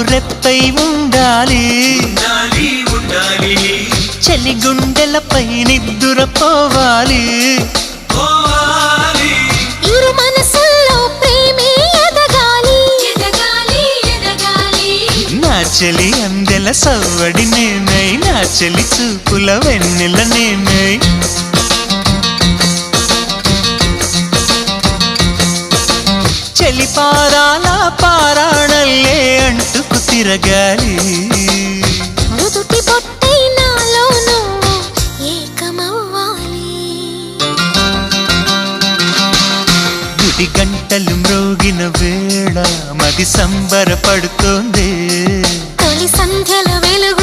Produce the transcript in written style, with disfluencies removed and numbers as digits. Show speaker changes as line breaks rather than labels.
మాకు రెప్పై ఉండాలి చలి గుండెలపై నిద్దురపోవాలి
ఇరు మనసుల్లో ప్రేమే ఎదగాలి
నా చెలి అందెల సవ్వడి నేనై నా చెలి చూపుల వెన్నెల నేనై చెలి పారాల పారాణల్లే అంటుకు తిరగాలి
మృదుటి పొట్టై నాలో నువ్వు ఏకమవ్వాలి
గుడి గంటలు మ్రోగిన వేళ మది సంబరపడుతోంది
తొలి సంధ్యల వెలుగు